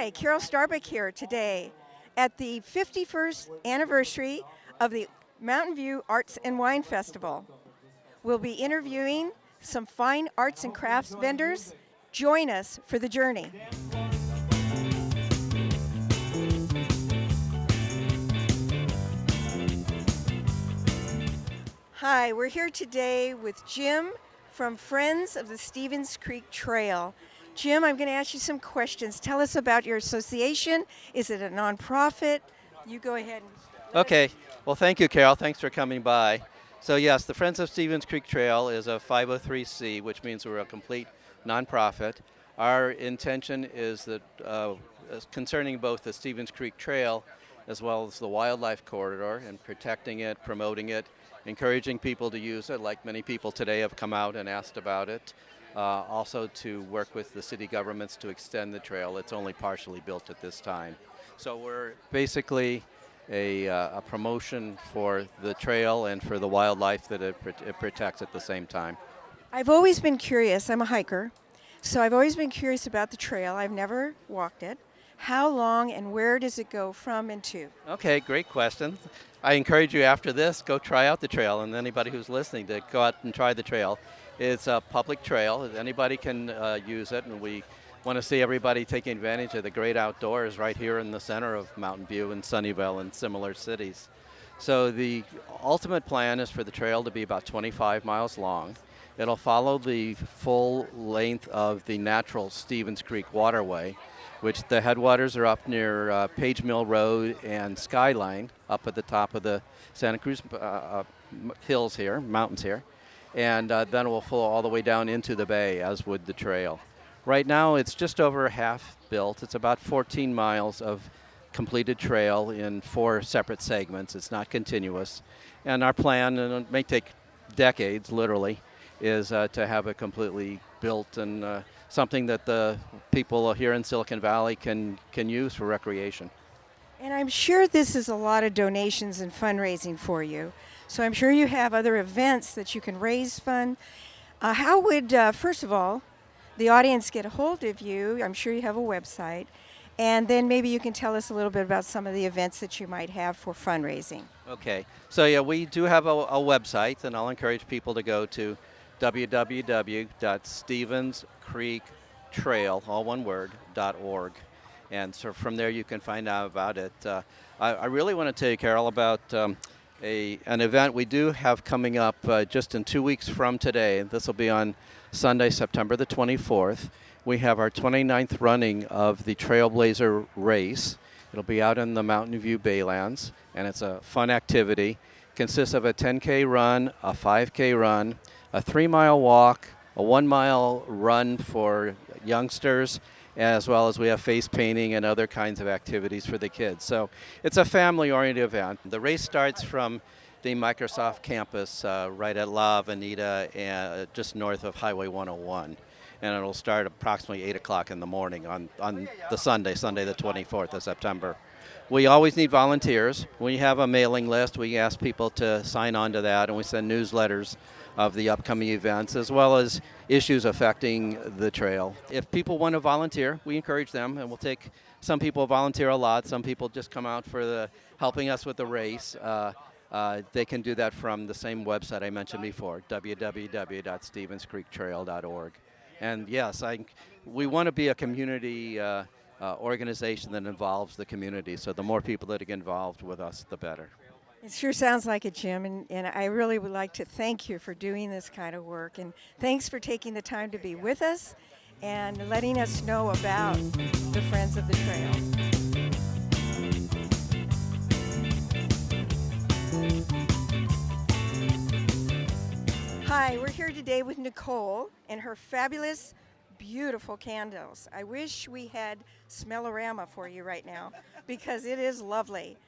Hi, Carol Starbuck here today at the 51st anniversary of the Mountain View Arts and Wine Festival. We'll be interviewing some fine arts and crafts vendors. Join us for the journey. Hi, we're here today with Jim from Friends of the Stevens Creek Trail. Jim, I'm going to ask you some questions. Tell us about your association. Is it a nonprofit? You go ahead. Okay. Well, thank you, Carol. Thanks for coming by. So, yes, the Friends of Stevens Creek Trail is a 503c, which means we're a complete nonprofit. Our intention is that concerning both the Stevens Creek Trail as well as the wildlife corridor and protecting it, promoting it, encouraging people to use it, like many people today have come out and asked about it. Also to work with the city governments to extend the trail. It's only partially built at this time. So we're basically a promotion for the trail and for the wildlife that it protects at the same time. I've always been curious. I'm a hiker, so I've always been curious about the trail. I've never walked it. How long and where does it go from and to? Okay, great question. I encourage you after this, go try out the trail, and anybody who's listening to go out and try the trail. It's a public trail. Anybody can use it, and we want to see everybody taking advantage of the great outdoors right here in the center of Mountain View and Sunnyvale and similar cities. So the ultimate plan is for the trail to be about 25 miles long. It'll follow the full length of the natural Stevens Creek waterway, which the headwaters are up near Page Mill Road and Skyline, up at the top of the Santa Cruz hills here, mountains here. And then it will flow all the way down into the bay, as would the trail. Right now, it's just over half built. It's about 14 miles of completed trail in 4 separate segments. It's not continuous. And our plan, and it may take decades, literally, is to have it completely built and something that the people here in Silicon Valley can use for recreation. And I'm sure this is a lot of donations and fundraising for you. So I'm sure you have other events that you can raise funds. How would, first of all, the audience get a hold of you? I'm sure you have a website. And then maybe you can tell us a little bit about some of the events that you might have for fundraising. Okay. So, yeah, we do have a website, and I'll encourage people to go to www.stevenscreektrail, all one word, .org. And so from there you can find out about it. I really want to tell you, Carol, about an event we do have coming up just in 2 weeks from today. This will be on Sunday, September the 24th. We have our 29th running of the Trailblazer Race. It'll be out in the Mountain View Baylands, and it's a fun activity. It consists of a 10K run, a 5K run, a 3-mile walk, a 1-mile run for youngsters, as well as we have face painting and other kinds of activities for the kids. So it's a family-oriented event. The race starts from the Microsoft campus right at La Avenida, just north of Highway 101. And it'll start approximately 8 o'clock in the morning on the Sunday the 24th of September. We always need volunteers. We have a mailing list. We ask people to sign on to that, and we send newsletters of the upcoming events, as well as issues affecting the trail. If people want to volunteer, we encourage them, and we'll take some people volunteer a lot. Some people just come out for helping us with the race. They can do that from the same website I mentioned before, www.stevenscreektrail.org. And yes, we want to be a community organization that involves the community. So the more people that get involved with us, the better. It sure sounds like it, Jim, and I really would like to thank you for doing this kind of work. And thanks for taking the time to be with us and letting us know about the Friends of the Trail. Hi, we're here today with Nicole and her fabulous, beautiful candles. I wish we had Smellorama for you right now because it is lovely.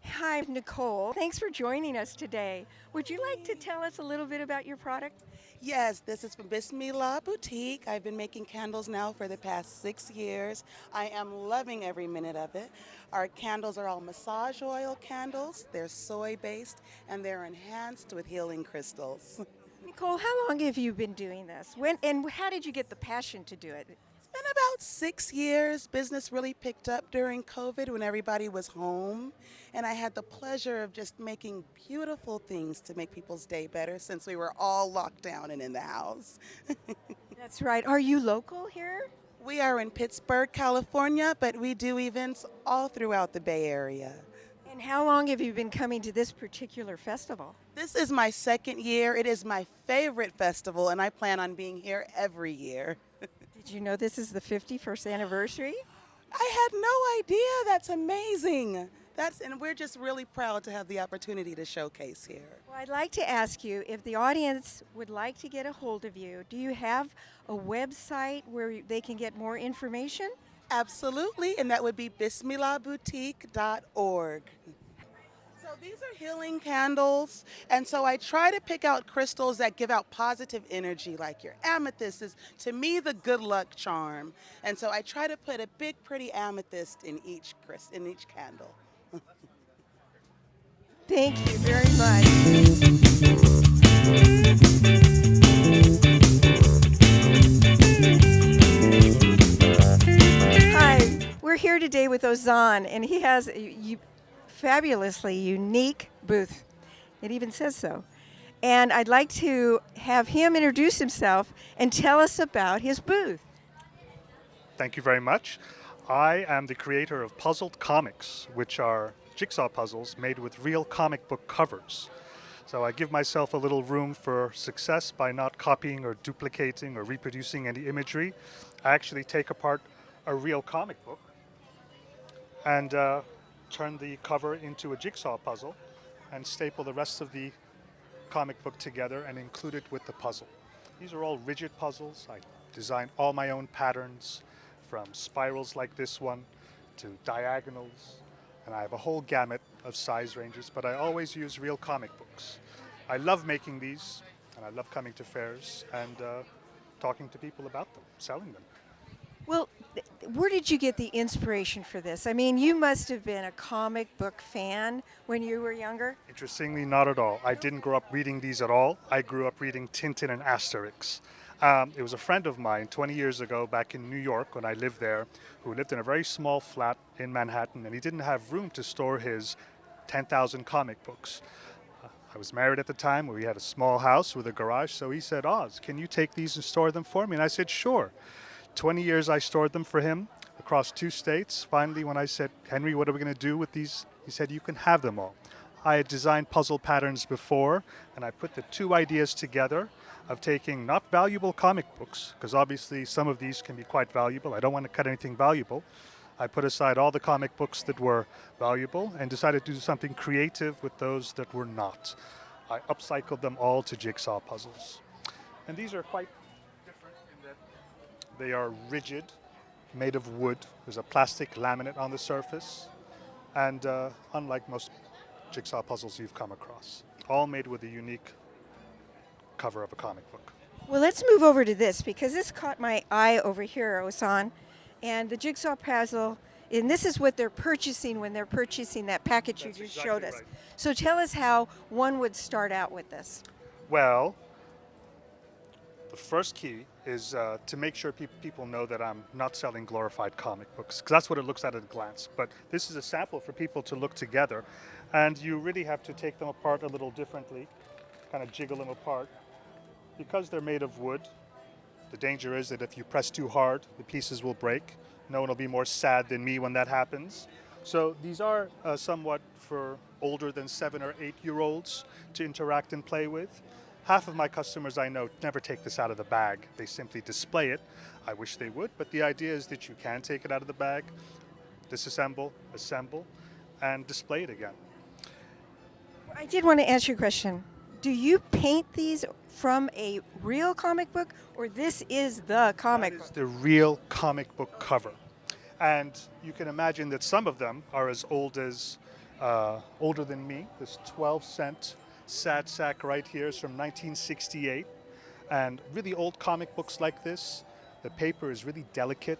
Hi, Nicole. Thanks for joining us today. Would you like to tell us a little bit about your product? Yes, this is from Bismillah Boutique. I've been making candles now for the past 6 years. I am loving every minute of it. Our candles are all massage oil candles. They're soy-based, and they're enhanced with healing crystals. Nicole, how long have you been doing this? When and how did you get the passion to do it? It's been about about 6 years. Business really picked up during COVID when everybody was home. And I had the pleasure of just making beautiful things to make people's day better since we were all locked down and in the house. That's right. Are you local here? We are in Pittsburgh, California, but we do events all throughout the Bay Area. And how long have you been coming to this particular festival? This is my second year. It is my favorite festival, and I plan on being here every year. Did you know this is the 51st anniversary? I had no idea. That's amazing. And we're just really proud to have the opportunity to showcase here. Well, I'd like to ask you if the audience would like to get a hold of you, do you have a website where they can get more information? Absolutely, and that would be bismillahboutique.org. So these are healing candles, and so I try to pick out crystals that give out positive energy, like your amethyst is, to me, the good luck charm. And so I try to put a big, pretty amethyst in each candle. Thank you very much. Hi, we're here today with Ozan, and he has a fabulously unique booth. It even says so. And I'd like to have him introduce himself and tell us about his booth. Thank you very much. I am the creator of Puzzled Comics, which are jigsaw puzzles made with real comic book covers. So I give myself a little room for success by not copying or duplicating or reproducing any imagery. I actually take apart a real comic book and turn the cover into a jigsaw puzzle and staple the rest of the comic book together and include it with the puzzle. These are all rigid puzzles. I design all my own patterns, from spirals like this one to diagonals, and I have a whole gamut of size ranges, but I always use real comic books. I love making these, and I love coming to fairs and talking to people about them, selling them. Well, where did you get the inspiration for this? I mean, you must have been a comic book fan when you were younger. Interestingly, not at all. I didn't grow up reading these at all. I grew up reading Tintin and Asterix. It was a friend of mine 20 years ago back in New York when I lived there, who lived in a very small flat in Manhattan, and he didn't have room to store his 10,000 comic books. I was married at the time. We had a small house with a garage, so he said, Oz, can you take these and store them for me? And I said, sure. 20 years I stored them for him across 2 states. Finally, when I said, Henry, what are we going to do with these? He said, you can have them all. I had designed puzzle patterns before, and I put the 2 ideas together of taking not valuable comic books, because obviously some of these can be quite valuable. I don't want to cut anything valuable. I put aside all the comic books that were valuable and decided to do something creative with those that were not. I upcycled them all to jigsaw puzzles. And these are quite different in that they are rigid, made of wood. There's a plastic laminate on the surface, and unlike most jigsaw puzzles you've come across, all made with a unique cover of a comic book. Well, let's move over to this because this caught my eye over here, Osan. And the jigsaw puzzle, and this is what they're purchasing when they're purchasing that package you just showed us. Right. So tell us how one would start out with this. Well, the first key is to make sure people know that I'm not selling glorified comic books, because that's what it looks at a glance. But this is a sample for people to look together, and you really have to take them apart a little differently, kind of jiggle them apart. Because they're made of wood, the danger is that if you press too hard, the pieces will break. No one will be more sad than me when that happens. So these are somewhat for older than 7 or 8-year-olds to interact and play with. Half of my customers I know never take this out of the bag. They simply display it. I wish they would, but the idea is that you can take it out of the bag, disassemble, assemble, and display it again. I did want to ask you a question. Do you paint these from a real comic book, or this is the comic That is book? the real comic book cover. And you can imagine that some of them are as old as, older than me. This 12-cent sad sack right here is from 1968. And really old comic books like this, the paper is really delicate.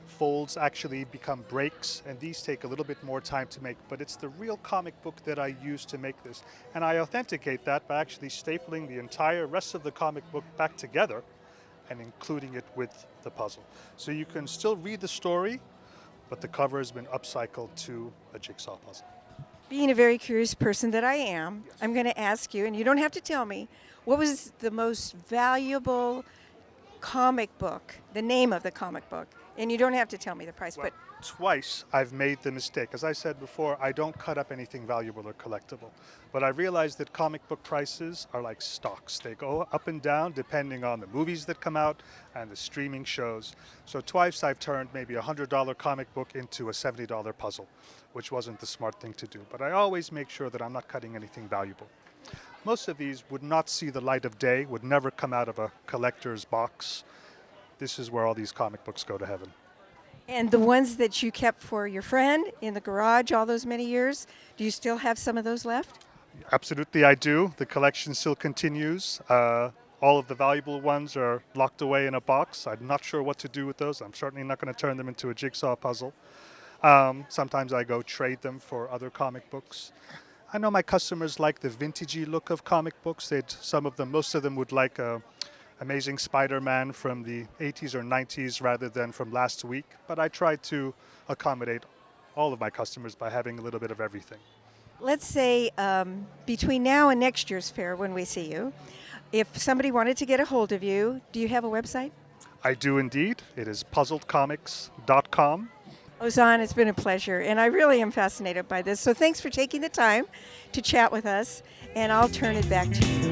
Folds actually become breaks, and these take a little bit more time to make, but it's the real comic book that I use to make this. And I authenticate that by actually stapling the entire rest of the comic book back together and including it with the puzzle. So you can still read the story, but the cover has been upcycled to a jigsaw puzzle. Being a very curious person that I am, I'm going to ask you, and you don't have to tell me, what was the most valuable comic book, the name of the comic book? And you don't have to tell me the price, but Twice I've made the mistake. As I said before, I don't cut up anything valuable or collectible. But I realized that comic book prices are like stocks. They go up and down depending on the movies that come out and the streaming shows. So twice I've turned maybe a $100 comic book into a $70 puzzle, which wasn't the smart thing to do. But I always make sure that I'm not cutting anything valuable. Most of these would not see the light of day, would never come out of a collector's box. This is where all these comic books go to heaven. and the ones that you kept for your friend in the garage all those many years, do you still have some of those left? Absolutely, I do. The collection still continues. All of the valuable ones are locked away in a box. I'm not sure what to do with those. I'm certainly not going to turn them into a jigsaw puzzle. Sometimes I go trade them for other comic books. I know my customers like the vintagey look of comic books. Most of them would like Amazing Spider-Man from the 80s or 90s rather than from last week. But I try to accommodate all of my customers by having a little bit of everything. Let's say between now and next year's fair when we see you, if somebody wanted to get a hold of you, do you have a website? I do indeed. It is puzzledcomics.com. Ozan, it's been a pleasure, and I really am fascinated by this. So thanks for taking the time to chat with us, and I'll turn it back to you.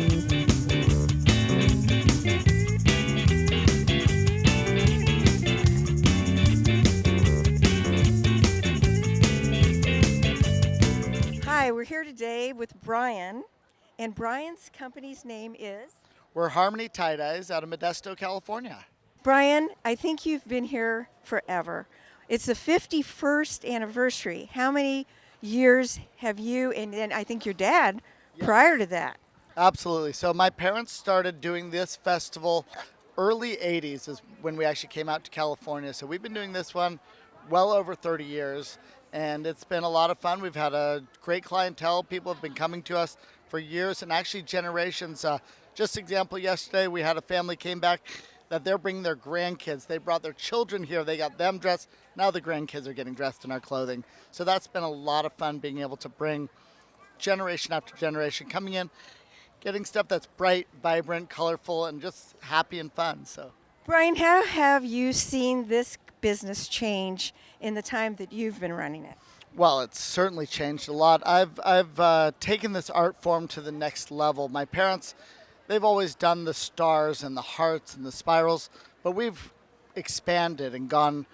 Hi, we're here today with Brian, and Brian's company's name is? We're Harmony Tie-Dyes out of Modesto, California. Brian, I think you've been here forever. It's the 51st anniversary. How many years have you, and then I think your dad, prior to that? Absolutely. So my parents started doing this festival early 80s is when we actually came out to California. So we've been doing this one well over 30 years, and it's been a lot of fun. We've had a great clientele. People have been coming to us for years and actually generations. Just example, yesterday we had a family came back that they're bringing their grandkids. They brought their children here. They got them dressed. Now the grandkids are getting dressed in our clothing. So that's been a lot of fun being able to bring generation after generation coming in, getting stuff that's bright, vibrant, colorful, and just happy and fun. So, Brian, how have you seen this business change in the time that you've been running it? well, it's certainly changed a lot. I've taken this art form to the next level. My parents, they've always done the stars and the hearts and the spirals, but we've expanded and gone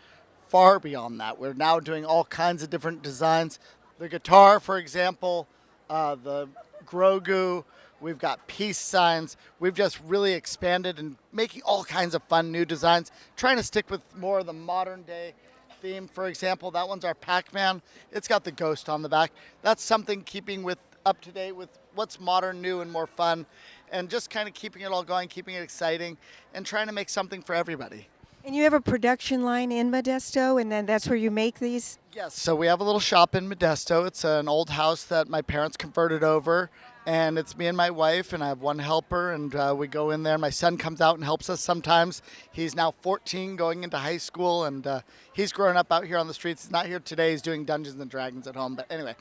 far beyond that. We're now doing all kinds of different designs. The guitar, for example, the Grogu, we've got peace signs. We've just really expanded and making all kinds of fun new designs, trying to stick with more of the modern day theme. For example, that one's our Pac-Man. It's got the ghost on the back. That's something keeping with up to date with what's modern, new, and more fun, and just kind of keeping it all going, keeping it exciting, and trying to make something for everybody. And you have a production line in Modesto, and then that's where you make these? Yes, so we have a little shop in Modesto. It's an old house that my parents converted over, and it's me and my wife, and I have one helper, and we go in there. My son comes out and helps us sometimes. He's now 14, going into high school, and he's growing up out here on the streets. He's not here today. He's doing Dungeons and Dragons at home, but anyway.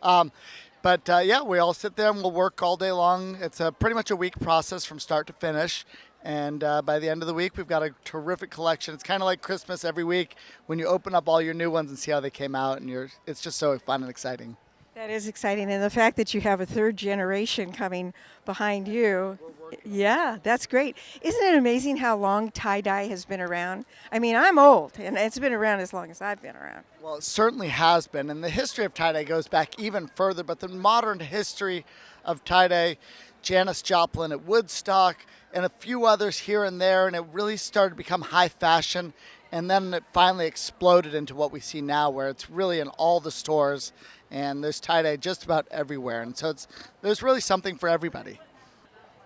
Yeah, we all sit there and we'll work all day long. It's pretty much a week process from start to finish. And by the end of the week, we've got a terrific collection. It's kind of like Christmas every week when you open up all your new ones and see how they came out. And it's just so fun and exciting. That is exciting. And the fact that you have a third generation coming behind you, yeah, that's great. Isn't it amazing how long tie-dye has been around? I mean, I'm old, and it's been around as long as I've been around. Well, it certainly has been. And the history of tie-dye goes back even further. But the modern history of tie-dye, Janis Joplin at Woodstock, and a few others here and there, and it really started to become high fashion, and then it finally exploded into what we see now, where it's really in all the stores, and there's tie-dye just about everywhere, and so there's really something for everybody.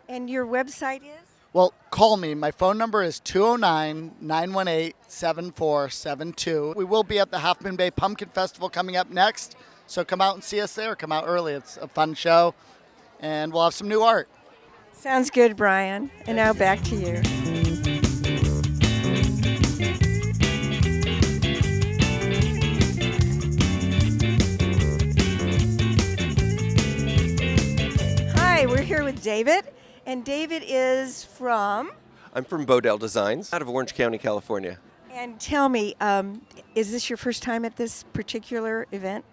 And your website is? Well, call me. My phone number is 209-918-7472. We will be at the Half Moon Bay Pumpkin Festival coming up next, so come out and see us there. Come out early. It's a fun show, and we'll have some new art. Sounds good, Brian. And now back to you. here with David, and David is from. I'm from Bodell Designs, out of Orange County, California. And tell me, is this your first time at this particular event?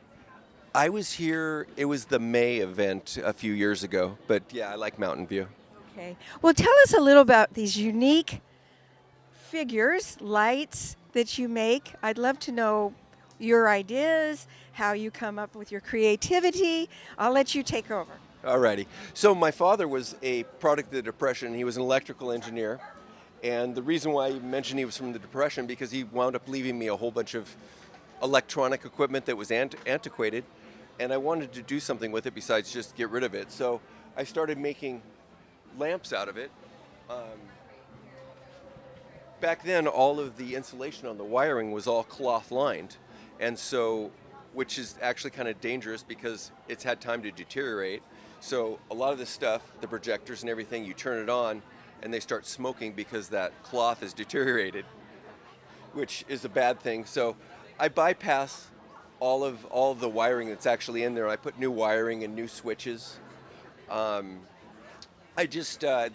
I was here, it was the May event a few years ago, but yeah, I like Mountain View. Okay. Well, tell us a little about these unique figures, lights that you make. I'd love to know your ideas, how you come up with your creativity. I'll let you take over. Alrighty. So my father was a product of the Depression. He was an electrical engineer. And the reason why I mentioned he was from the Depression, because he wound up leaving me a whole bunch of electronic equipment that was antiquated. And I wanted to do something with it besides just get rid of it. So I started making lamps out of it. Back then, all of the insulation on the wiring was all cloth lined. And so, which is actually kind of dangerous because it's had time to deteriorate. So a lot of this stuff, the projectors and everything, you turn it on and they start smoking because that cloth is deteriorated, which is a bad thing. So I bypass all of the wiring that's actually in there. I put new wiring and new switches. The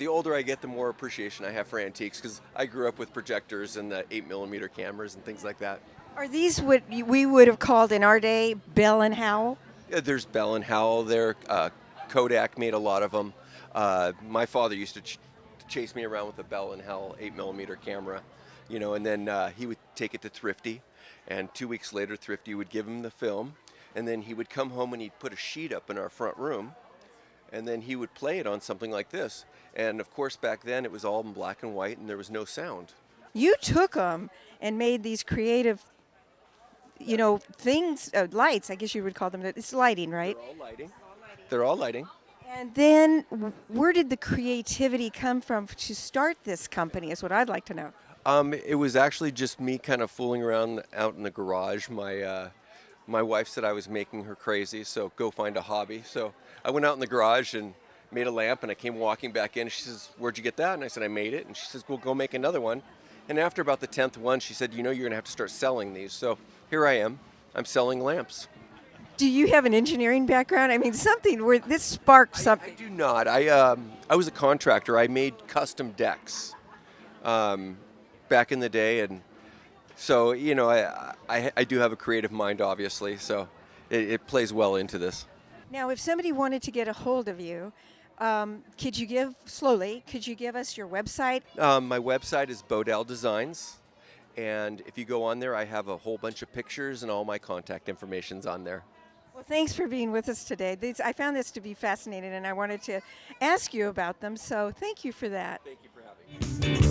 older I get, the more appreciation I have for antiques, because I grew up with projectors and the 8mm cameras and things like that. Are these what we would have called in our day Bell and Howell? Yeah, there's Bell and Howell there. Kodak made a lot of them. My father used to chase me around with a Bell and Howell 8mm camera, and then he would take it to Thrifty, and 2 weeks later Thrifty would give him the film, and then he would come home and he'd put a sheet up in our front room, and then he would play it on something like this. And of course back then it was all in black and white and there was no sound. You took them and made these creative, things, lights, I guess you would call them. It's lighting, right? They're all lighting. And then where did the creativity come from to start this company is what I'd like to know. It was actually just me kind of fooling around out in the garage. My wife said I was making her crazy, so go find a hobby. So I went out in the garage and made a lamp, and I came walking back in. She says, "Where'd you get that?" And I said, "I made it." And she says, "Well, go make another one." And after about the 10th one, she said, "You're going to have to start selling these." So here I am. I'm selling lamps. Do you have an engineering background? I mean, something where this sparked something. I do not. I was a contractor. I made custom decks back in the day, and so I do have a creative mind, obviously. So it plays well into this. Now, if somebody wanted to get a hold of you, could you give us your website? My website is Bodell Designs, and if you go on there, I have a whole bunch of pictures and all my contact information's on there. Well, thanks for being with us today. I found this to be fascinating, and I wanted to ask you about them, so thank you for that. Thank you for having me.